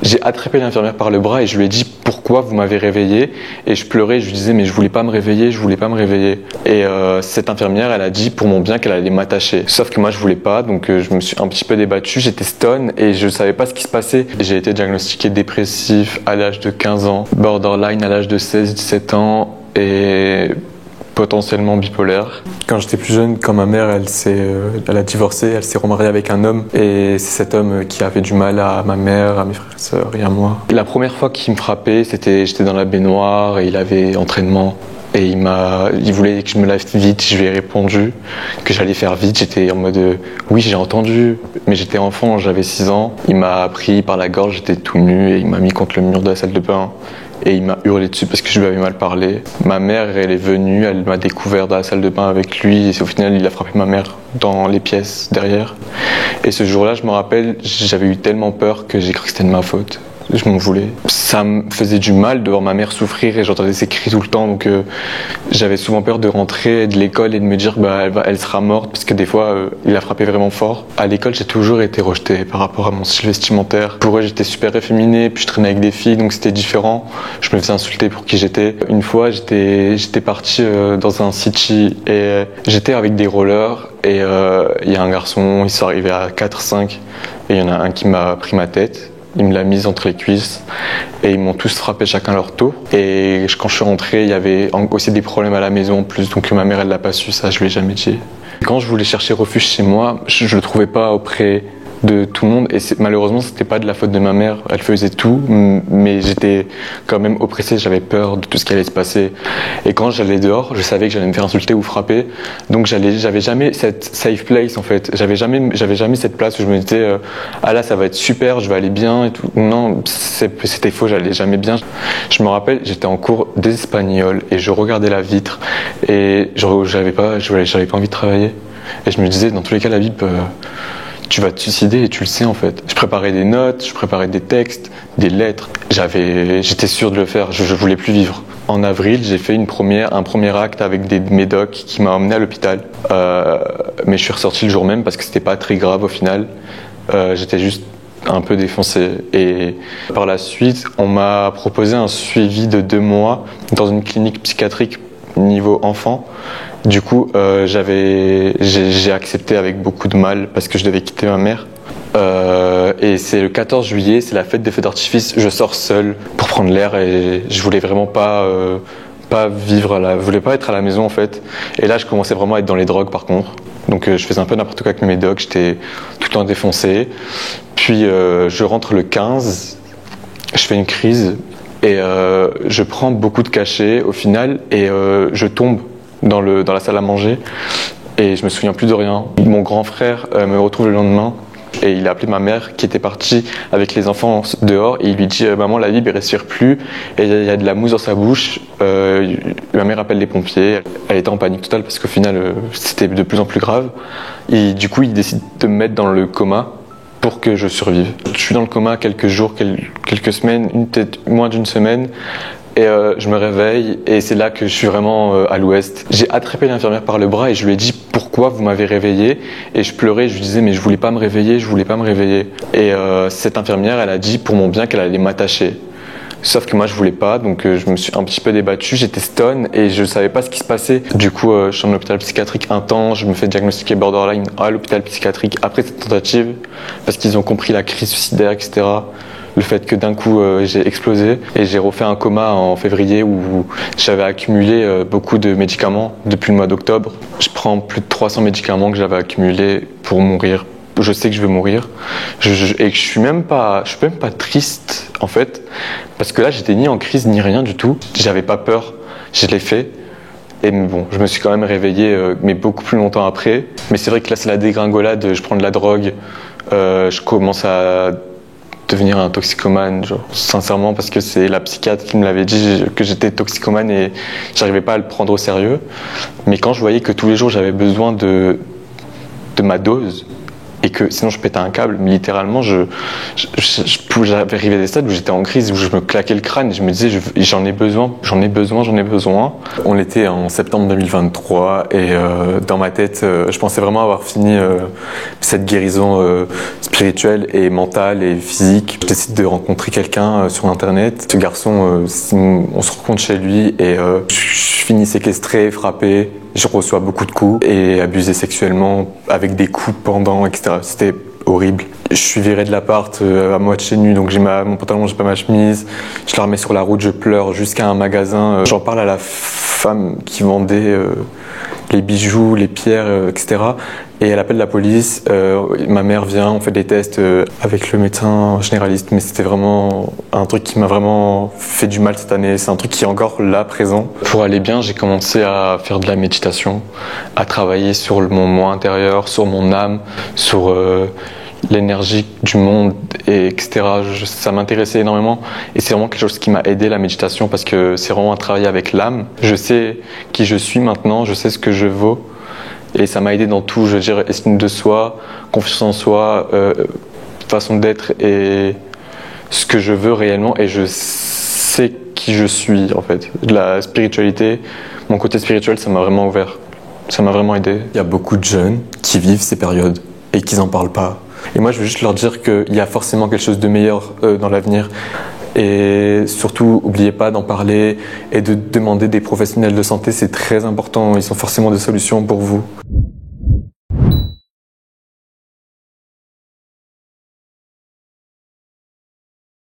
J'ai attrapé l'infirmière par le bras et je lui ai dit pourquoi vous m'avez réveillé, et je pleurais, je lui disais mais je voulais pas me réveiller, je voulais pas me réveiller. Et cette infirmière, elle a dit pour mon bien qu'elle allait m'attacher. Sauf que moi je voulais pas, donc je me suis un petit peu débattu, j'étais stone et je savais pas ce qui se passait. J'ai été diagnostiqué dépressif à l'âge de 15 ans, borderline à l'âge de 16-17 ans et potentiellement bipolaire. Quand j'étais plus jeune, quand ma mère elle a divorcé, elle s'est remariée avec un homme, et c'est cet homme qui a fait du mal à ma mère, à mes frères et sœurs et à moi. La première fois qu'il me frappait, j'étais dans la baignoire et il avait entraînement. Et il voulait que je me lave vite, je lui ai répondu que j'allais faire vite. J'étais en mode oui, j'ai entendu, mais j'étais enfant, j'avais 6 ans. Il m'a pris par la gorge, j'étais tout nu et il m'a mis contre le mur de la salle de bain. Et il m'a hurlé dessus parce que je lui avais mal parlé. Ma mère, elle est venue, elle m'a découvert dans la salle de bain avec lui, et au final, il a frappé ma mère dans les pièces derrière. Et ce jour-là, je me rappelle, j'avais eu tellement peur que j'ai cru que c'était de ma faute. Je m'en voulais. Ça me faisait du mal de voir ma mère souffrir et j'entendais ses cris tout le temps, donc j'avais souvent peur de rentrer de l'école et de me dire elle sera morte, parce que des fois il a frappé vraiment fort. À l'école, j'ai toujours été rejeté par rapport à mon style vestimentaire. Pour eux, j'étais super efféminé, puis je traînais avec des filles, donc c'était différent. Je me faisais insulter pour qui j'étais. Une fois, j'étais parti dans un city et j'étais avec des rollers et il y a un garçon, ils sont arrivés à 4-5 et il y en a un qui m'a pris ma tête. Il me l'a mise entre les cuisses et ils m'ont tous frappé chacun leur tour. Et quand je suis rentré, il y avait aussi des problèmes à la maison en plus, donc ma mère elle l'a pas su, ça je lui ai jamais dit. Quand je voulais chercher refuge chez moi, je le trouvais pas auprès de tout le monde, et malheureusement c'était pas de la faute de ma mère, elle faisait tout, mais j'étais quand même oppressé, j'avais peur de tout ce qui allait se passer. Et quand j'allais dehors, je savais que j'allais me faire insulter ou frapper, donc j'avais jamais cette safe place en fait, j'avais jamais cette place où je me disais ah là ça va être super, je vais aller bien et tout. Non, c'était faux, j'allais jamais bien. Je me rappelle, j'étais en cours d'espagnol et je regardais la vitre et j'avais pas envie de travailler, et je me disais dans tous les cas la vie tu vas te suicider et tu le sais en fait. Je préparais des notes, je préparais des textes, des lettres. J'étais sûr de le faire, je voulais plus vivre. En avril, j'ai fait un premier acte avec des médocs qui m'a emmené à l'hôpital. Mais je suis ressorti le jour même parce que c'était pas très grave au final. J'étais juste un peu défoncé. Et par la suite, on m'a proposé un suivi de 2 mois dans une clinique psychiatrique niveau enfant. Du coup, j'ai accepté avec beaucoup de mal parce que je devais quitter ma mère. Et c'est le 14 juillet, c'est la fête des feux d'artifice. Je sors seul pour prendre l'air et je voulais vraiment pas vivre je voulais pas être à la maison en fait. Et là, je commençais vraiment à être dans les drogues par contre. Donc je faisais un peu n'importe quoi avec mes médocs, j'étais tout le temps défoncé. Puis je rentre le 15, je fais une crise et je prends beaucoup de cachets au final et je tombe dans la salle à manger et je me souviens plus de rien. Mon grand frère me retrouve le lendemain et il a appelé ma mère qui était partie avec les enfants dehors et il lui dit maman, la Lib elle respire plus et il y a de la mousse dans sa bouche. Ma mère appelle les pompiers, elle était en panique totale parce qu'au final c'était de plus en plus grave et du coup il décide de me mettre dans le coma pour que je survive. Je suis dans le coma quelques jours, quelques semaines, peut-être moins d'une semaine. Et je me réveille et c'est là que je suis vraiment à l'ouest. J'ai attrapé l'infirmière par le bras et je lui ai dit pourquoi vous m'avez réveillé, et je pleurais, je lui disais mais je voulais pas me réveiller, je voulais pas me réveiller. Et cette infirmière, elle a dit pour mon bien qu'elle allait m'attacher. Sauf que moi je voulais pas, donc je me suis un petit peu débattu, j'étais stone et je savais pas ce qui se passait. Du coup je suis en hôpital psychiatrique un temps, je me fais diagnostiquer borderline à l'hôpital psychiatrique après cette tentative, parce qu'ils ont compris la crise suicidaire, etc. Le fait que d'un coup j'ai explosé et j'ai refait un coma en février où j'avais accumulé beaucoup de médicaments depuis le mois d'octobre. Je prends plus de 300 médicaments que j'avais accumulés pour mourir. Je sais que je vais mourir et que je suis même pas triste en fait, parce que là j'étais ni en crise ni rien du tout. J'avais pas peur, je l'ai fait. Et bon, je me suis quand même réveillé, mais beaucoup plus longtemps après. Mais c'est vrai que là c'est la dégringolade, je prends de la drogue, je commence à devenir un toxicomane, genre, sincèrement, parce que c'est la psychiatre qui me l'avait dit que j'étais toxicomane et j'arrivais pas à le prendre au sérieux. Mais quand je voyais que tous les jours j'avais besoin de ma dose, et que sinon je pétais un câble, mais littéralement j'avais arrivé à des stades où j'étais en crise, où je me claquais le crâne et je me disais j'en ai besoin. On était en septembre 2023 et dans ma tête je pensais vraiment avoir fini cette guérison spirituelle et mentale et physique. Je décide de rencontrer quelqu'un sur internet. Ce garçon, on se rencontre chez lui et je finis séquestré, frappé. Je reçois beaucoup de coups et abusé sexuellement avec des coups pendant, etc. C'était horrible. Je suis viré de l'appart à moitié nu, donc j'ai mon pantalon, j'ai pas ma chemise. Je la remets sur la route, je pleure jusqu'à un magasin. J'en parle à la femme qui vendait les bijoux, les pierres, etc. Et elle appelle la police. Ma mère vient, on fait des tests avec le médecin généraliste, mais c'était vraiment un truc qui m'a vraiment fait du mal cette année. C'est un truc qui est encore là, présent. Pour aller bien, j'ai commencé à faire de la méditation, à travailler sur mon moi intérieur, sur mon âme, sur l'énergie du monde, etc. Ça m'intéressait énormément et c'est vraiment quelque chose qui m'a aidé, la méditation, parce que c'est vraiment un travail avec l'âme. Je sais qui je suis maintenant, je sais ce que je vaux et ça m'a aidé dans tout, je veux dire, estime de soi, confiance en soi, façon d'être et ce que je veux réellement, et je sais qui je suis en fait. La spiritualité, mon côté spirituel, ça m'a vraiment ouvert, ça m'a vraiment aidé. Il y a beaucoup de jeunes qui vivent ces périodes et qui n'en parlent pas. Et moi, je veux juste leur dire qu'il y a forcément quelque chose de meilleur dans l'avenir. Et surtout, n'oubliez pas d'en parler et de demander des professionnels de santé, c'est très important. Ils ont forcément des solutions pour vous.